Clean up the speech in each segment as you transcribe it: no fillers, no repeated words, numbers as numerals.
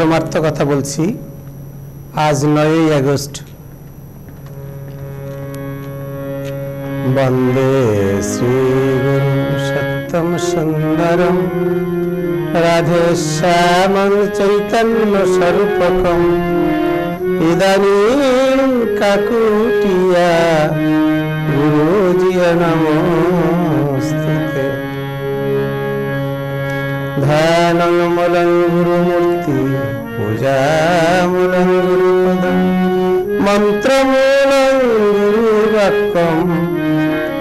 परमार्थ कथा बोलছি। आज 9 আগস্ট। वंदे श्री गुरु सत्यम सुंदरम राधे श्यामं चैतन्य स्वरूपकम इदानीं काकुटिया गुरुजी नमोस्तुते। ध्यानं मूलं गुरुमूर्ति पूजा मूलं गुरुपदं मंत्रमूलं गुरुवाक्यं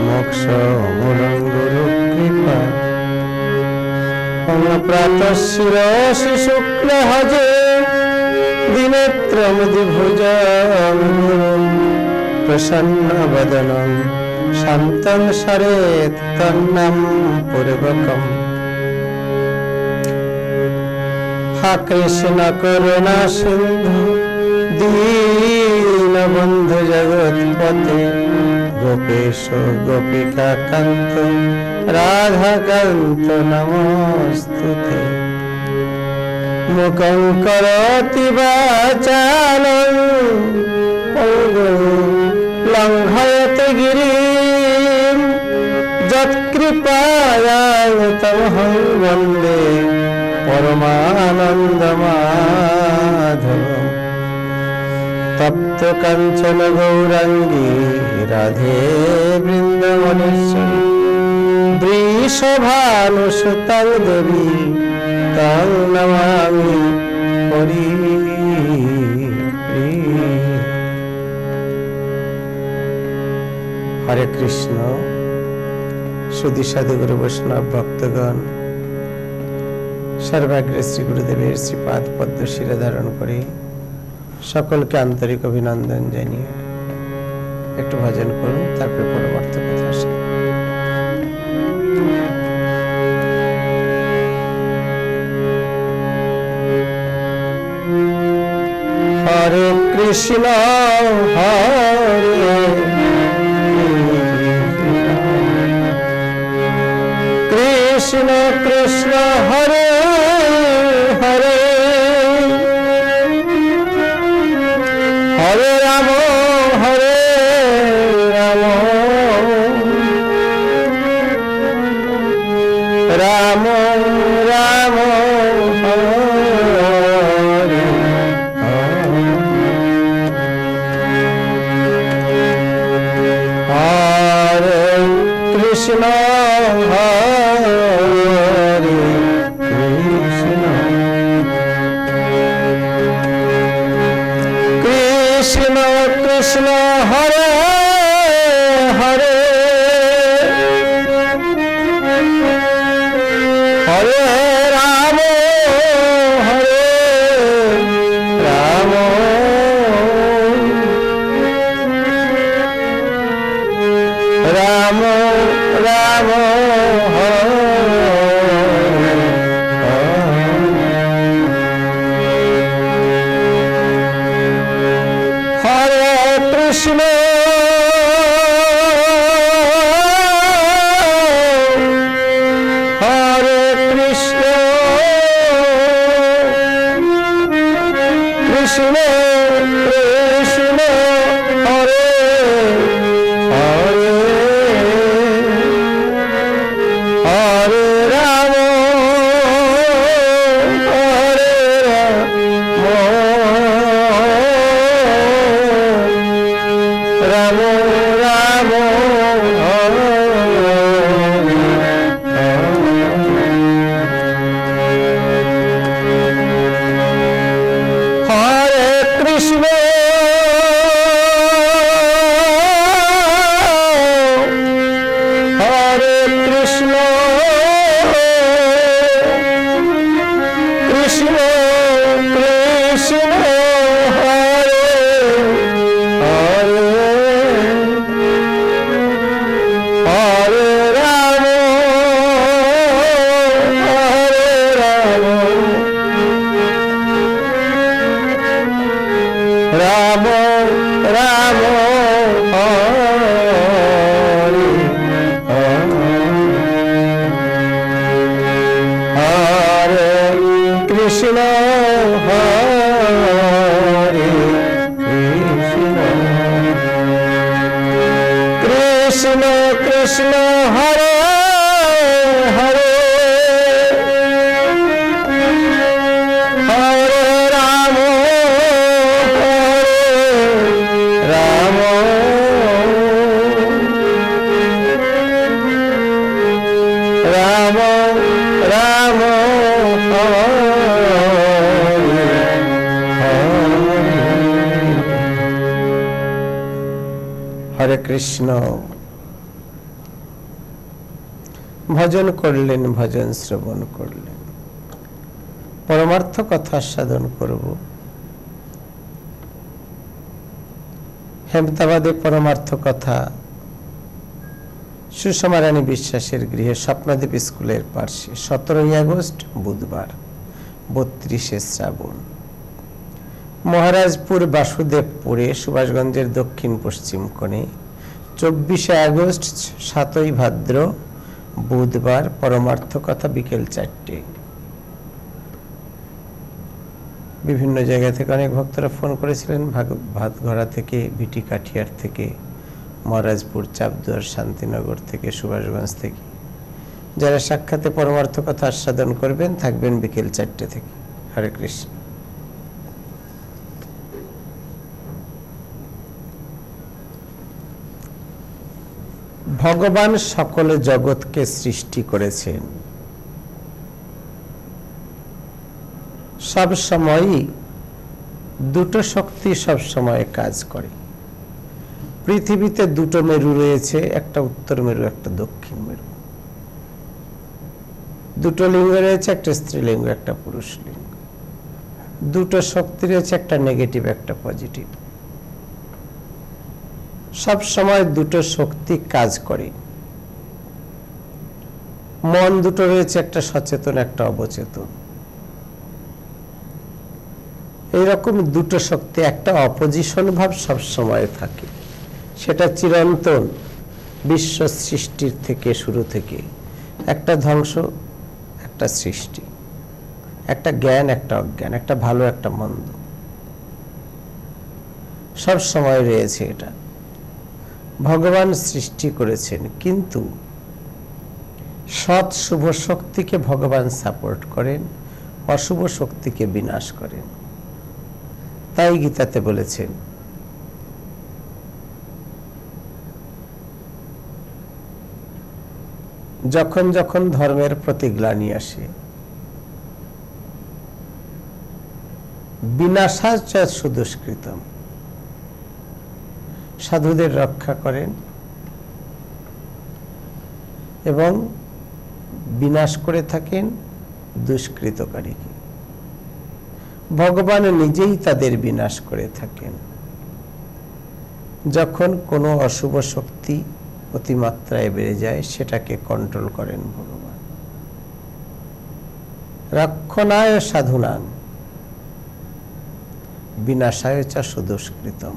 मोक्षमूलं गुरुकृपा। प्रातः शिरसि शुक्लहजे दिनेत्रं द्विभुजं गुरुं प्रसन्नवदनं शान्तं शरेत् तन्नं पूर्वकम्। हा कृष्ण करुणा सिंधु दीनबंधु जगत्पते गोपेश गोपिका कांत राधा कांत नमोस्तुते। मुखं करोति वाचालं पङ्गुं लङ्घयति गिरिं यत्कृपायां तमहं वन्दे परमानन्दमाधवम्। तप्त कांचन गौरांगी राधे वृंदावनेश्वरी वृषभानुसुतं देवी तं नमामि हरि। हरे कृष्ण। सुधी साधु गुरु वैष्णव भक्तगण सर्वाग्रे श्री गुरुदेवेर श्रीपाद पद्म शिरे धारण करे सकलके आंतरिक अभिनंदन जानिए एकटू भजन करुन तारपर परमार्थ कथा शुनु। हरे कृष्ण हरे कृष्ण कृष्ण हरे हरे हरे राम राम राम हरे कृष्ण कृष्ण कृष्ण हरे हरे हरे राम राम राम राम हरे कृष्ण हरे कृष्ण कृष्ण कृष्ण हरे हरे हरे राम राम राम हरे कृष्ण हरे कृष्ण कृष्ण कृष्ण हरे हरे हरे राम राम राम हरे हरे कृष्ण हरे হরে হরে হরে রাম রাম রাম রাম হরে কৃষ্ণ। ভজন করলেন, ভজন শ্রবণ করলেন, পরমার্থ কথা সাধন করব। হেমতাবাদে পরমার্থ কথা সুষমা রানী বিশ্বাসের গৃহে স্বপ্নদ্বীপ স্কুলের পার্শ্বে 17 আগস্ট বুধবার 32 শ্রাবণ। মহারাজপুর বাসুদেবপুরে সুভাষগঞ্জের দক্ষিণ পশ্চিম কোণে 24 আগস্ট 7 ভাদ্র বুধবার পরমার্থ কথা বিকেল 4টে। বিভিন্ন জায়গা থেকে অনেক ভক্তরা ফোন করেছিলেন, ভাতঘরা থেকে, ভিটি কাঠিয়ার থেকে, মহারাজপুর, চাপদুয়ার, শান্তিনগর থেকে, সুভাষগঞ্জ থেকে। যারা সাক্ষাতে পরমার্থ কথা আস্বাদন করবেন থাকবেন বিকেল 4টে থেকে। হরে কৃষ্ণ। ভগবান সকল জগৎকে সৃষ্টি করেছেন। সব সময়ই দুটো শক্তি সব সময় কাজ করে। পৃথিবীতে দুটো মেরু রয়েছে, একটা উত্তর মেরু, একটা দক্ষিণ মেরু। দুটো লিঙ্গ রয়েছে, একটা স্ত্রীলিঙ্গ, একটা পুরুষ লিঙ্গ। দুটো শক্তি রয়েছে, একটা নেগেটিভ, একটা পজিটিভ। সব সময় দুটো শক্তি কাজ করে। মন দুটো রয়েছে, একটা সচেতন, একটা অবচেতন। এইরকম দুটো শক্তি, একটা অপোজিশন ভাব সব সময় থাকে। সেটা চিরন্তন, বিশ্ব সৃষ্টির থেকে শুরু থেকে। একটা ধ্বংস, একটা সৃষ্টি, একটা জ্ঞান, একটা অজ্ঞান, একটা ভালো, একটা মন্দ, সব সময় রয়েছে এটা। ভগবান সৃষ্টি করেছেন, কিন্তু সৎ শুভ শক্তিকে ভগবান সাপোর্ট করেন, অশুভ শক্তিকে বিনাশ করেন। তাই গীতাতে বলেছেন, যখন যখন ধর্মের প্রতি গ্লানি আসে, বিনাশাচ সুদুষ্কৃতম, সাধুদের রক্ষা করেন এবং বিনাশ করে থাকেন দুষ্কৃতকারীকে। ভগবান নিজেই তাদের বিনাশ করে থাকেন। যখন কোনো অশুভ শক্তি অতিমাত্রায় বেড়ে যায়, সেটাকে কন্ট্রোল করেন ভগবান। রক্ষণায় সাধুনাং বিনাশায় চ সুদুষ্কৃতম।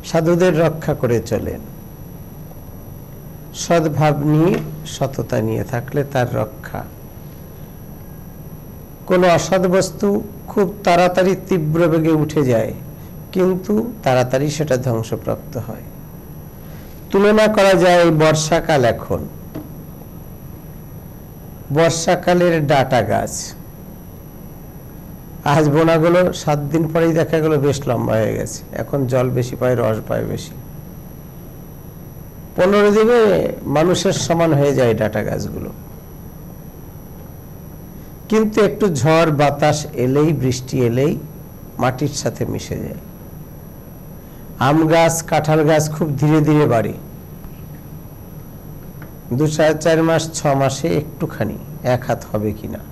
সাধুদের রক্ষা করে চলেন। সদ্ভাব নিয়ে, সততা নিয়ে থাকলে তার রক্ষা। কোনো অসৎ বস্তু খুব তাড়াতাড়ি তীব্র বেগে উঠে যায়, কিন্তু তাড়াতাড়ি সেটা ধ্বংসপ্রাপ্ত হয়। তুলনা করা যায় বর্ষাকাল। এখন বর্ষাকালের ডাটা গাছ আজ বোনা গেলো, 7 দিন পরেই দেখা গেল বেশ লম্বা হয়ে গেছে। এখন জল বেশি পায়, রস পায় বেশি। 15 দিনে মানুষের সমান হয়ে যায় ডাটা গাছগুলো। কিন্তু একটু ঝড় বাতাস এলেই, বৃষ্টি এলেই মাটির সাথে মিশে যায়। আম গাছ, কাঁঠাল গাছ খুব ধীরে ধীরে বাড়ে। 2-4 মাস, 6 মাসে একটুখানি 1 হাত হবে কিনা,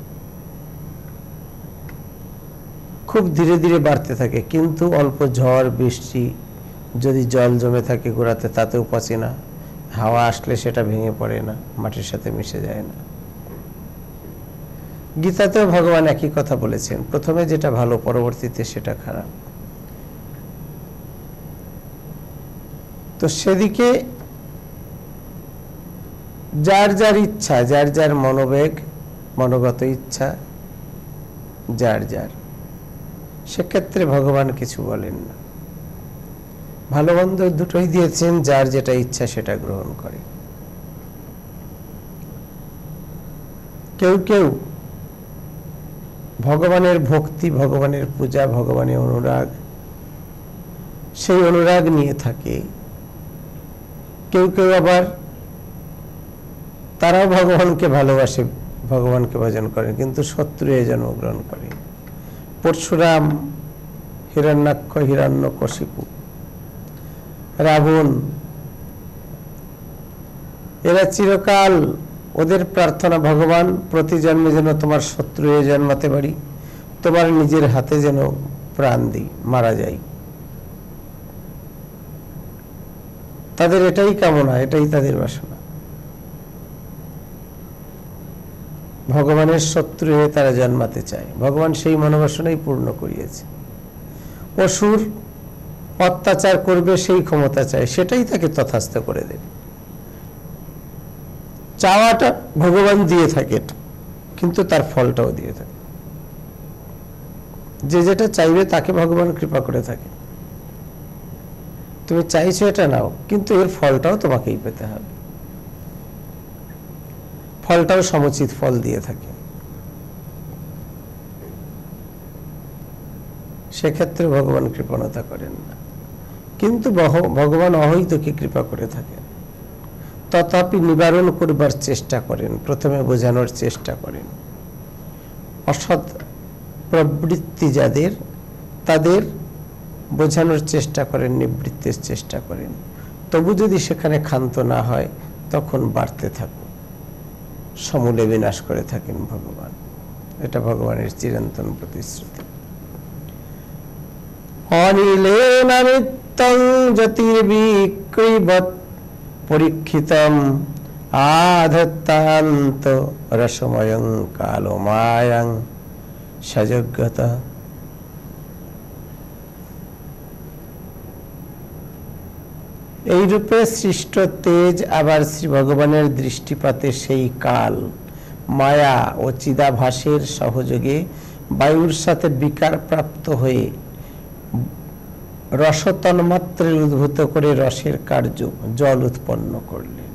খুব ধীরে ধীরে বাড়তে থাকে। কিন্তু অল্প ঝড় বৃষ্টি যদি জল জমে থাকে গোড়াতে, তাতেও পচে না। হাওয়া আসলে সেটা ভেঙে পড়ে না, মাটির সাথে মিশে যায় না। গীতাতেও ভগবান একই কথা বলেছেন, প্রথমে যেটা ভালো, পরবর্তীতে সেটা খারাপ। তো সেদিকে যার যার ইচ্ছা, যার যার মনোবেগ, মনোগত ইচ্ছা যার যার, সেক্ষেত্রে ভগবান কিছু বলেন না। ভালো মন্দ দুটোই দিয়েছেন, যার যেটা ইচ্ছা সেটা গ্রহণ করে। কেউ কেউ ভগবানের ভক্তি, ভগবানের পূজা, ভগবানের অনুরাগ, সেই অনুরাগ নিয়ে থাকে। কেউ কেউ আবার তারাও ভগবানকে ভালোবাসে, ভগবানকে ভজন করেন, কিন্তু শত্রু হয়ে জন্মগ্রহণ করে। পরশুরাম, হিরণ্যাক্ষ, হিরণ্যকশিপু, রাবণ, এরা চিরকাল ওদের প্রার্থনা, ভগবান প্রতি জন্মে যেন তোমার শত্রু হয়ে জন্মাতে পারি, তোমার নিজের হাতে যেন প্রাণ দিই, মারা যাই। তাদের এটাই কামনা, এটাই তাদের বাসনা। ভগবানের শত্রু হয়ে তারা জন্মাতে চায়। ভগবান সেই মনোবাসনাই পূর্ণ করিয়েছে। অসুর অত্যাচার করবে সেই ক্ষমতা চায়, সেটাই তাকে তথাস্থ করে দেবে। চাওয়াটা ভগবান দিয়ে থাকে, কিন্তু তার ফলটাও দিয়ে থাকে। যে যেটা চাইবে তাকে ভগবান কৃপা করে থাকে। তুমি চাইছো এটা নাও, কিন্তু এর ফলটাও তোমাকেই পেতে হবে। ফলটাও সমুচিত ফল দিয়ে থাকে। সেক্ষেত্রে ভগবান কৃপণতা করেন না, কিন্তু ভগবান অহৈতুকী কৃপা করে থাকেন। তথাপি নিবারণ করবার চেষ্টা করেন, প্রথমে বোঝানোর চেষ্টা করেন। অসৎ প্রবৃত্তি যাদের, তাদের বোঝানোর চেষ্টা করেন, নিবৃত্তির চেষ্টা করেন। তবু যদি সেখানে ক্ষান্ত না হয়, তখন বাড়তে থাকুন, সমূলে বিনাশ করে থাকেন ভগবান। এটা ভগবানের চিরন্তন প্রতিশ্রুতি। অনিলেন নিত্যং জ্যোতির্বিক্রীবৎ পরীক্ষিতম আধত্তান্ত রসময়ং কালমায়ং সজগত। এই রূপে সৃষ্ট তেজ আবার শ্রী ভগবানের দৃষ্টিপাতে সেই কাল, মায়া ও চিদাভাসের সহযোগে বায়ুর সাথে বিকার প্রাপ্ত হয়ে রসতন্মাত্রের উদ্ভূত করে রসের কার্য জল উৎপন্ন করলেন।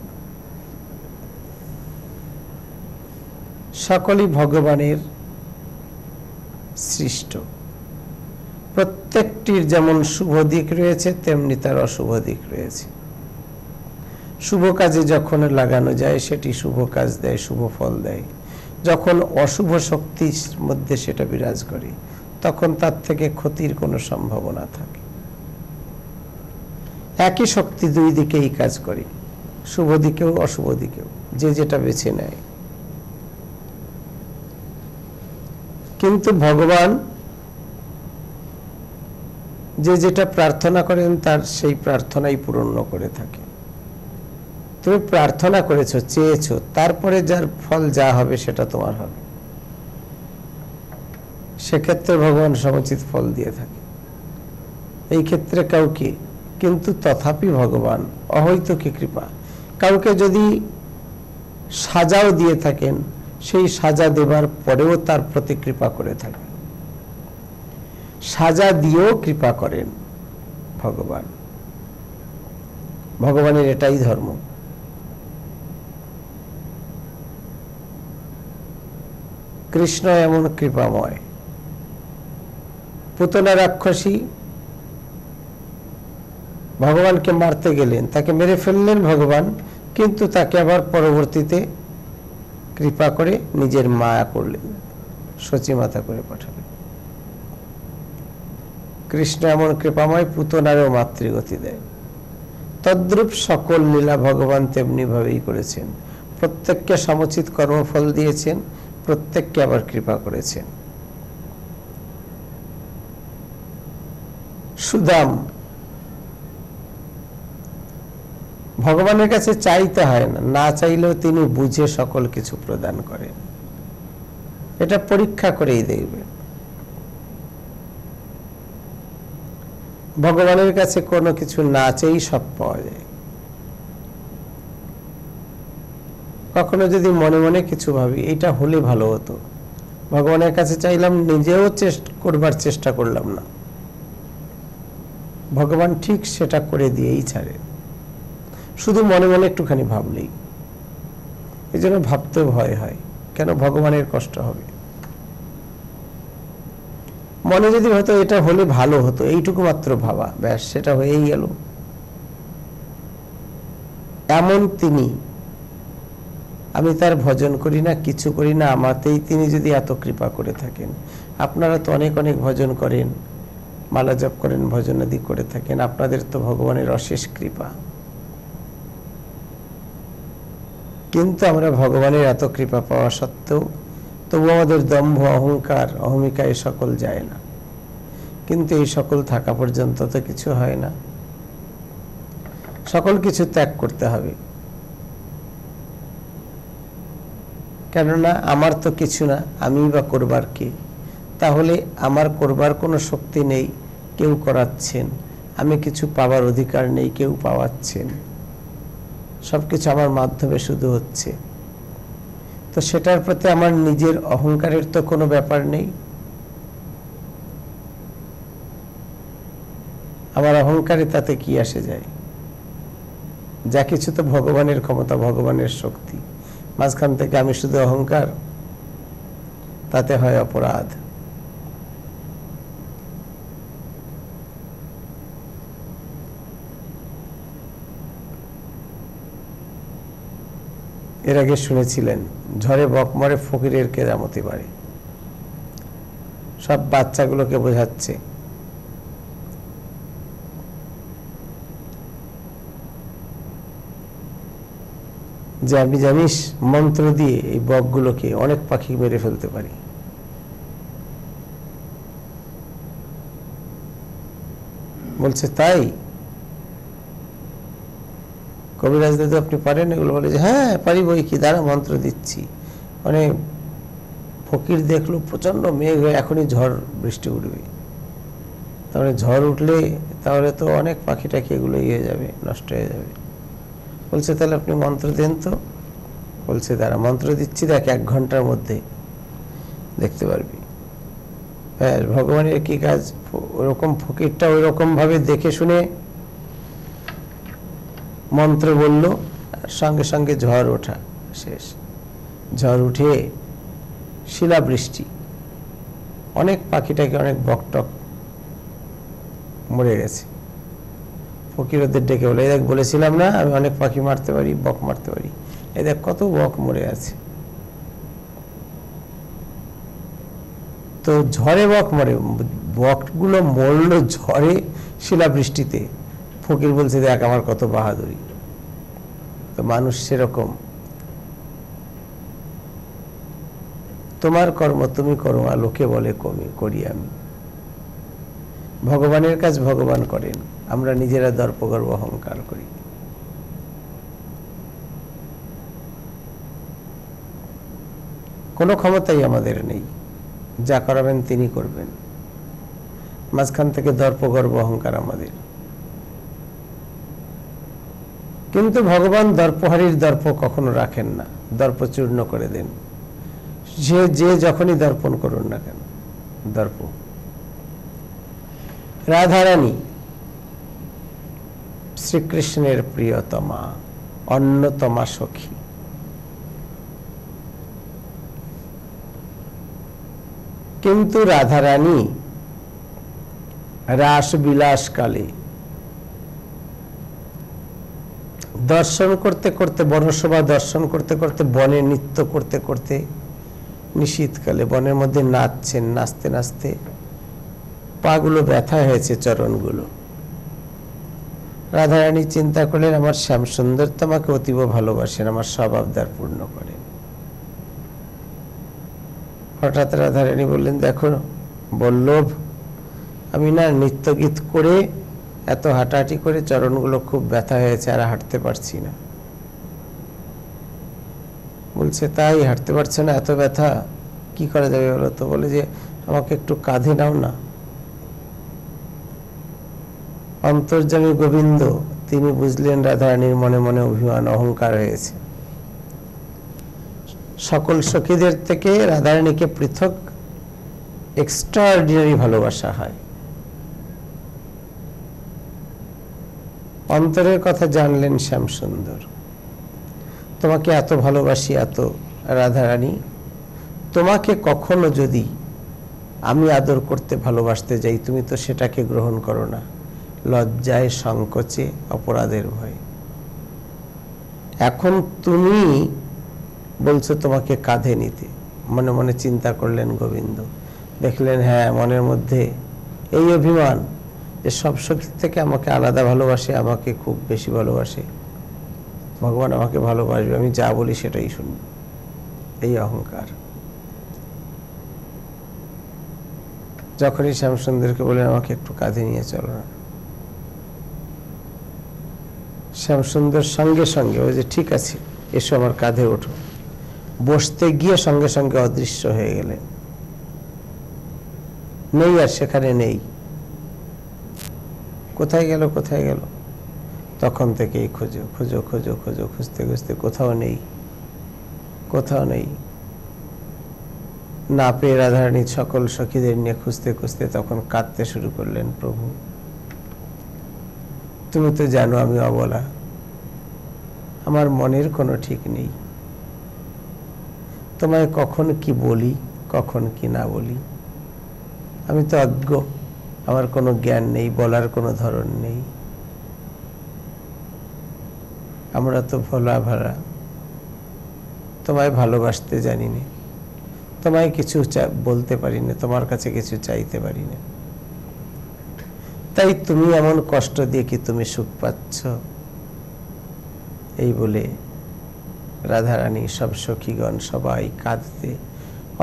সকলই ভগবানের সৃষ্ট। প্রত্যেকটির যেমন শুভ দিক রয়েছে, তেমনি তার অশুভ দিক রয়েছে। শুভ কাজে যখন লাগানো যায় সেটি শুভ কাজ দেয়, শুভ ফল দেয়। যখন অশুভ শক্তির মধ্যে সেটা বিরাজ করে, তখন তার থেকে ক্ষতির কোনো সম্ভাবনা থাকে। একই শক্তি দুই দিকেই কাজ করে, শুভ দিকেও অশুভ দিকেও, যে যেটা বেছে নেয়। কিন্তু ভগবান যে যেটা প্রার্থনা করেন, তার সেই প্রার্থনাই পূর্ণ করে থাকে। তুমি প্রার্থনা করেছো, চেয়েছো, তারপরে যার ফল যা হবে সেটা তোমার হবে। সেক্ষেত্রে ভগবান সমুচিত ফল দিয়ে থাকে, এই ক্ষেত্রে কাউকে। কিন্তু তথাপি ভগবান অহৈতুকী কৃপা। কাউকে যদি সাজাও দিয়ে থাকেন, সেই সাজা দেবার পরেও তার প্রতি কৃপা করে থাকেন। সাজা দিয়েও কৃপা করেন ভগবান। ভগবানের এটাই ধর্ম। কৃষ্ণ এমন কৃপাময়। পুতনা রাক্ষসী ভগবানকে মারতে গেলেন, তাকে মেরে ফেললেন ভগবান, কিন্তু তাকে আবার পরবর্তীতে কৃপা করে নিজের মায়া করলেন, সচিমাতা করে পাঠালেন। কৃষ্ণ এমন কৃপাময়, পুতনারও মাতৃগতি দেয়। তদ্রূপ সকল লীলা ভগবান তেমনি ভাবেই করেছেন। প্রত্যেককে সমুচিত কর্মফল দিয়েছেন, প্রত্যেককে আবার কৃপা করেছেন। সুদাম, ভগবানের কাছে চাইতে হয় না, না চাইলেও তিনি বুঝে সকল কিছু প্রদান করেন। এটা পরীক্ষা করেই দেখবেন। ভগবানের কাছে কোনো কিছু না চেয়েই সব পাওয়া যায়। কখনো যদি মনে মনে কিছু ভাবি, এটা হলে ভালো হতো, ভগবানের কাছে চাইলাম, নিজেও করবার চেষ্টা করলাম না, ভগবান ঠিক সেটা করে দিয়েই ছাড়ে। শুধু মনে মনে একটুখানি ভাবলেই। এই জন্য ভাবতেও ভয় হয়। কেন ভগবানের কষ্ট হবে? মনে যদি হয়তো এটা হলে ভালো হতো, এইটুকু মাত্র ভাবা, ব্যাস সেটা হয়েই গেল। এমন তিনি, আমি তার ভজন করি না, কিছু করি না, আমাতেই তিনি যদি এত কৃপা করে থাকেন। আপনারা তো অনেক অনেক ভজন করেন, মালা জপ করেন, ভজনাদি করে থাকেন, আপনাদের তো ভগবানের অশেষ কৃপা। কিন্তু আমরা ভগবানের এত কৃপা পাওয়া সত্ত্বেও তবু আমাদের দম্ভ, অহংকার, অহমিকা এই সকল যায় না। কিন্তু এই সকল থাকা পর্যন্ত তো কিছু হয় না, সকল কিছু ত্যাগ করতে হবে। কেননা আমার তো কিছু না, আমি বা করবার কি? তাহলে আমার করবার কোনো শক্তি নেই, কেউ করাচ্ছেন। আমি কিছু পাবার অধিকার নেই, কেউ পাওয়াচ্ছেন। সবকিছু আমার মাধ্যমে শুধু হচ্ছে। তো সেটার প্রতি আমার নিজের অহংকারের তো কোনো ব্যাপার নেই। আমার অহংকারে তাতে কি আসে যায়? যা কিছু তো ভগবানের ক্ষমতা, ভগবানের শক্তি। মাঝখান থেকে আমি শুধু অহংকার, তাতে হয় অপরাধ। এর আগে শুনেছিলেন, ঝড়ে বক মরে ফকিরের কেরামতি বাড়ে। সব বাচ্চাগুলোকে বোঝাচ্ছে যে আমি জানিস মন্ত্র দিয়ে এই বকগুলোকে অনেক পাখি মেরে ফেলতে পারি। বলছে তাই? কবিরাজ দাদু আপনি পারেন এগুলো? বলে যে হ্যাঁ পারি, বই কি, দ্বারা মন্ত্র দিচ্ছি। মানে ফকির দেখলো প্রচন্ড মেঘ হয়ে এখনই ঝড় বৃষ্টি উঠবে, তাহলে ঝড় উঠলে তাহলে তো অনেক পাখি টাখি এগুলো হয়ে যাবে, নষ্ট হয়ে যাবে। বলছে তাহলে আপনি মন্ত্র দেন তো। বলছে দাঁড়া মন্ত্র দিচ্ছি, দেখ 1 ঘন্টার মধ্যে দেখতে পারবি। হ্যাঁ, ভগবানের কি কাজ? ওরকম ফকিরটা ওই রকম ভাবে দেখে শুনে মন্ত্র বলল, সঙ্গে সঙ্গে ঝড় ওঠা শেষ। ঝড় উঠে শিলাবৃষ্টি, অনেক পাখিটাকে, অনেক বকটক মরে গেছে। ফকির ওদের ডেকে বলে, এই দেখ বলেছিলাম না আমি অনেক পাখি মারতে পারি, বক মারতে পারি, এই দেখ কত বক মরে আছে। তো ঝড়ে বক মরে, বকগুলো মরলো ঝড়ে শিলাবৃষ্টিতে। ফকির বলছে দেখ আমার কত বাহাদুরি। তো মানুষ সেরকম, তোমার কর্ম তুমি করো, আর লোকে বলে করি আমি। ভগবানের কাজ ভগবান করেন, আমরা নিজেরা দর্পগর্ব অহংকার করি। কোনো ক্ষমতাই আমাদের নেই, যা করাবেন তিনি করবেন। মাঝখান থেকে দর্পগর্ব অহংকার আমাদের। কিন্তু ভগবান দর্পহারীর দর্প কখনো রাখেন না, দর্প চূর্ণ করে দেন। যে যখনই দর্পণ করুন না কেন, দর্প। রাধারানী শ্রীকৃষ্ণের প্রিয়তমা, অন্যতমা সখী। কিন্তু রাধারানী রাস বিলাস কালে দর্শন করতে করতে, বনশোভা দর্শন করতে করতে, বনে নৃত্য করতে করতে, নিশীথকালে বনের মধ্যে নাচছেন, নাচতে নাচতে পাগুলো ব্যথা হয়েছে, চরণগুলো। রাধারানী চিন্তা করলেন আমার শ্যামসুন্দর তো আমাকে অতীব ভালোবাসেন, আমার সব আবদার পূর্ণ করেন। হঠাৎ রাধারানী বললেন দেখো বল্লভ, আমি না নৃত্য গীত করে এত হাঁটাহাঁটি করে চরণগুলো খুব ব্যথা হয়েছে, আর হাঁটতে পারছি না। বলছে তাই হাঁটতে পারছে না, এত ব্যথা, কি করা যাবে বলো তো? বলে যে আমাকে একটু কাঁধে নাও না। অন্তর্যামী গোবিন্দ তিনি বুঝলেন রাধারানীর মনে মনে অভিমান, অহংকার হয়েছে। সকল সখীদের থেকে রাধারানীকে পৃথক এক্সট্রাঅর্ডিনারি ভালোবাসা হয়। অন্তরের কথা জানলেন শ্যামসুন্দর, তোমাকে এত ভালোবাসি, এত রাধারানী, তোমাকে কখনো যদি আমি আদর করতে ভালোবাসতে যাই, তুমি তো সেটাকে গ্রহণ করো না, লজ্জায়, সংকোচে, অপরাধের ভয়ে। এখন তুমি বলছো তোমাকে কাঁধে নিতে। মনে মনে চিন্তা করলেন গোবিন্দ, দেখলেন হ্যাঁ, মনের মধ্যে এই অভিমান যে সব শক্তি থেকে আমাকে আলাদা ভালোবাসে, আমাকে খুব বেশি ভালোবাসে, ভগবান আমাকে ভালোবাসবে, আমি যা বলি সেটাই শুনব, এই অহংকার। যখনই শ্যামসুন্দরকে বললেন আমাকে একটু কাঁধে নিয়ে চলো না, শ্যামসুন্দর সঙ্গে সঙ্গে ওই যে ঠিক আছে এসো আমার কাঁধে ওঠো, বসতে গিয়ে সঙ্গে সঙ্গে অদৃশ্য হয়ে গেলেন, নেই আর সেখানে নেই। কোথায় গেল কোথায় গেল, তখন থেকেই খোঁজো খোঁজো খোঁজো খোঁজো, খুঁজতে খুঁজতে কোথাও নেই, কোথাও নেই। না পেয়ে রাধারানী সকল সখীদের নিয়ে খুঁজতে খুঁজতে তখন কাঁদতে শুরু করলেন, প্রভু তুমি তো জানো আমি অবলা, আমার মনের কোনো ঠিক নেই, তোমায় কখন কি বলি কখন কি না বলি, আমি তো অজ্ঞ, আমার কোনো জ্ঞান নেই, বলার কোনো ধরন নেই, আমরা তো ভোলা ভাড়া, তোমায় ভালোবাসতে জানি না, তোমায় কিছু বলতে পারি না, তোমার কাছে কিছু চাইতে পারি না, তাই তুমি এমন কষ্ট দিয়ে কি তুমি সুখ পাচ্ছ? এই বলে রাধারানী সব সখীগণ সবাই কাঁদতে,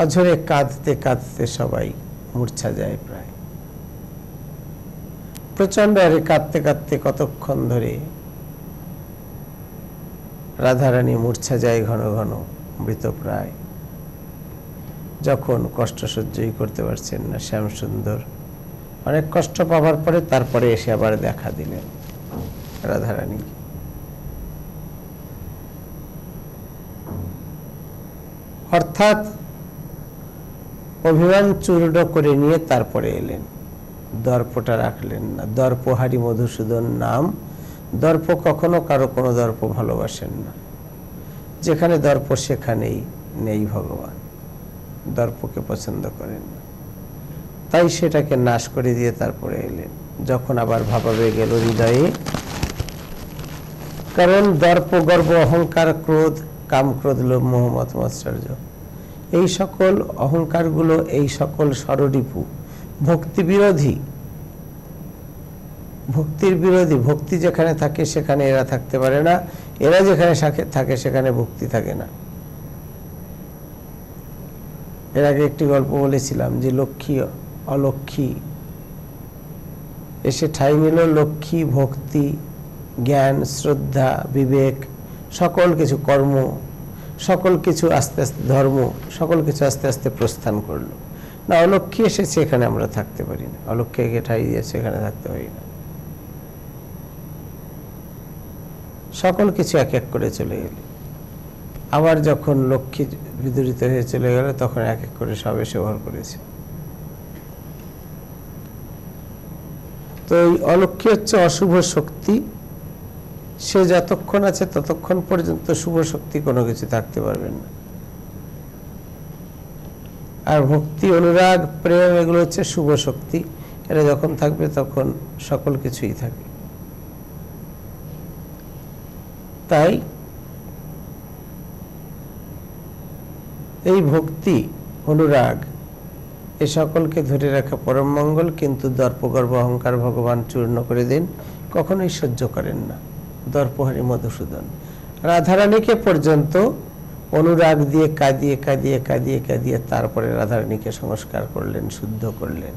অঝরে কাঁদতে কাঁদতে সবাই মূর্ছা যায় প্রায়। প্রচন্ড আরে কাঁদতে কাঁদতে কতক্ষণ ধরে রাধারানী মূর্ছা যায় ঘন ঘন, মৃতপ্রায়। যখন কষ্ট সহ্যই করতে পারছেন না, শ্যামসুন্দর অনেক কষ্ট পাওয়ার পরে তারপরে এসে আবার দেখা দিলেন রাধারানী। অর্থাৎ অভিমান চূর্ণ করে নিয়ে তারপরে এলেন, দর্পটা রাখলেন না। দর্পহারি মধুসূদন নাম, দর্প কখনো কারো কোনো দর্প ভালোবাসেন না, যেখানে দর্প সেখানেই নেই ভগবান, দর্পকে পছন্দ করেন না, তাই সেটাকে নাশ করে দিয়ে তারপরে এলেন। যখন আবার ভাবাবে গেল হৃদয়ে, কারণ দর্প, গর্ব, অহংকার, ক্রোধ, কাম, ক্রোধ, লোভ, মোহ, মত, মাৎসর্য, এই সকল অহংকারগুলো, এই সকল ষড়রিপু ভক্তি বিরোধী, ভক্তির বিরোধী। ভক্তি যেখানে থাকে সেখানে এরা থাকতে পারে না, এরা যেখানে থাকে সেখানে ভক্তি থাকে না। এর আগে একটি গল্প বলেছিলাম যে লক্ষ্মী অলক্ষ্মী এসে ঠাঁই নিল, লক্ষ্মী ভক্তি, জ্ঞান, শ্রদ্ধা, বিবেক, সকল কিছু কর্ম, সকল কিছু আস্তে আস্তে ধর্ম, সকল কিছু আস্তে আস্তে প্রস্থান করলো না। অলক্ষ্মী এসেছে, এখানে আমরা থাকতে পারি না, অলক্ষ্মীকে ঠাঁই দিয়েছে, এখানে থাকতে পারি না। সকল কিছু এক এক করে চলে গেল। আবার যখন লক্ষ্মী বিদূরিত হয়ে চলে গেল, তখন এক এক করে সব এসে ভর করেছে। তো এই অলক্ষ্মী হচ্ছে অশুভ শক্তি, সে যতক্ষণ আছে ততক্ষণ পর্যন্ত শুভ শক্তি কোনো কিছু থাকতে পারবেন না। আর ভক্তি, অনুরাগ, প্রেম, এগুলো হচ্ছে শুভ শক্তি, এরা যখন থাকবে তখন সকল কিছুই থাকে। তাই এই ভক্তি, অনুরাগ, এ সকলকে ধরে রাখা পরম মঙ্গল, কিন্তু দর্প, গর্ব, অহংকার ভগবান চূর্ণ করে দেন, কখনোই সহ্য করেন না। দর্পহারি মধুসূদন রাধারানীকে পর্যন্ত অনুরাগ দিয়ে কাঁদিয়ে কাঁদিয়ে কাঁদিয়ে কাঁদিয়ে তারপরে রাধারানীকে সংস্কার করলেন, শুদ্ধ করলেন।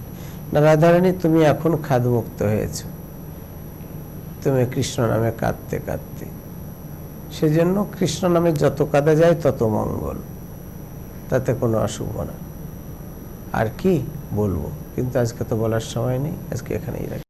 না রাধারানী, তুমি এখন খাদমুক্ত হয়েছ, তুমি কৃষ্ণ নামে কাঁদতে কাঁদতে, সেজন্য কৃষ্ণ নামে যত কাঁদা যায় তত মঙ্গল, তাতে কোনো অশুভ না। আর কি বলবো, কিন্তু আজকে তো বলার সময় নেই, আজকে এখানেই রাখি।